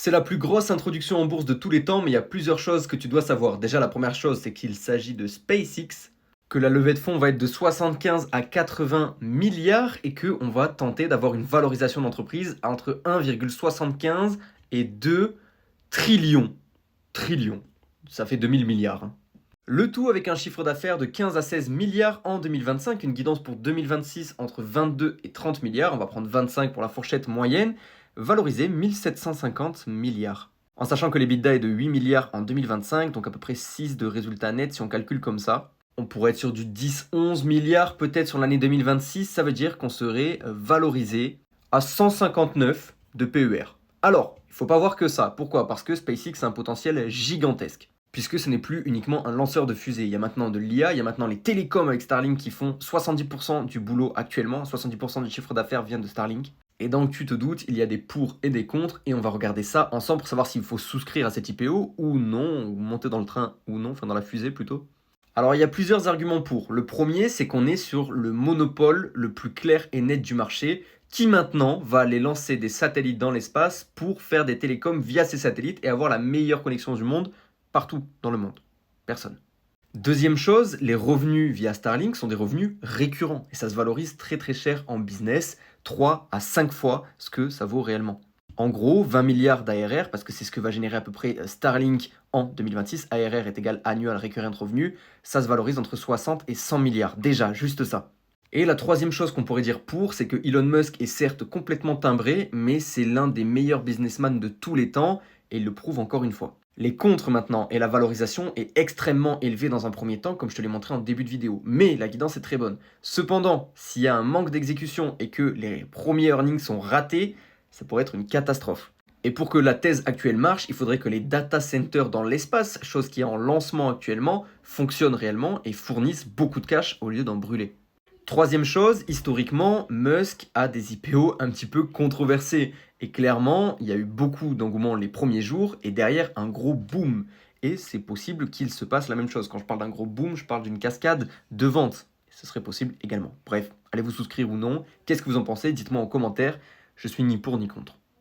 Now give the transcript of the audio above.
C'est la plus grosse introduction en bourse de tous les temps, mais il y a plusieurs choses que tu dois savoir. Déjà, la première chose, c'est qu'il s'agit de SpaceX, que la levée de fonds va être de 75 à 80 milliards et qu'on va tenter d'avoir une valorisation d'entreprise entre 1,75 et 2 trillions. Trillions. Ça fait 2000 milliards. Hein. Le tout avec un chiffre d'affaires de 15 à 16 milliards en 2025, une guidance pour 2026 entre 22 et 30 milliards, on va prendre 25 pour la fourchette moyenne, valorisé 1750 milliards. En sachant que l'EBITDA est de 8 milliards en 2025, donc à peu près 6 de résultats nets si on calcule comme ça. On pourrait être sur du 10-11 milliards peut-être sur l'année 2026, ça veut dire qu'on serait valorisé à 159 de PER. Alors, il ne faut pas voir que ça. Pourquoi? Parce que SpaceX a un potentiel gigantesque. Puisque ce n'est plus uniquement un lanceur de fusée. Il y a maintenant de l'IA, il y a maintenant les télécoms avec Starlink qui font 70% du boulot actuellement. 70% du chiffre d'affaires vient de Starlink. Et donc, tu te doutes, il y a des pour et des contre, et on va regarder ça ensemble pour savoir s'il faut souscrire à cette IPO ou non, ou monter dans le train ou non, enfin dans la fusée plutôt. Alors, il y a plusieurs arguments pour. Le premier, c'est qu'on est sur le monopole le plus clair et net du marché, qui maintenant va aller lancer des satellites dans l'espace pour faire des télécoms via ces satellites et avoir la meilleure connexion du monde partout dans le monde. Personne. Deuxième chose, les revenus via Starlink sont des revenus récurrents et ça se valorise très très cher en business, 3 à 5 fois ce que ça vaut réellement. En gros, 20 milliards d'ARR, parce que c'est ce que va générer à peu près Starlink en 2026, ARR est égal Annual Recurrent Revenue, ça se valorise entre 60 et 100 milliards, déjà, juste ça. Et la troisième chose qu'on pourrait dire pour, c'est que Elon Musk est certes complètement timbré, mais c'est l'un des meilleurs businessmen de tous les temps, et il le prouve encore une fois. Les contres maintenant, et la valorisation est extrêmement élevée dans un premier temps, comme je te l'ai montré en début de vidéo, mais la guidance est très bonne. Cependant, s'il y a un manque d'exécution et que les premiers earnings sont ratés, ça pourrait être une catastrophe. Et pour que la thèse actuelle marche, il faudrait que les data centers dans l'espace, chose qui est en lancement actuellement, fonctionnent réellement et fournissent beaucoup de cash au lieu d'en brûler. Troisième chose, historiquement, Musk a des IPO un petit peu controversés. Et clairement, il y a eu beaucoup d'engouement les premiers jours et derrière un gros boom. Et c'est possible qu'il se passe la même chose. Quand je parle d'un gros boom, je parle d'une cascade de ventes. Ce serait possible également. Bref, allez vous souscrire ou non. Qu'est-ce que vous en pensez? Dites-moi en commentaire. Je suis ni pour ni contre.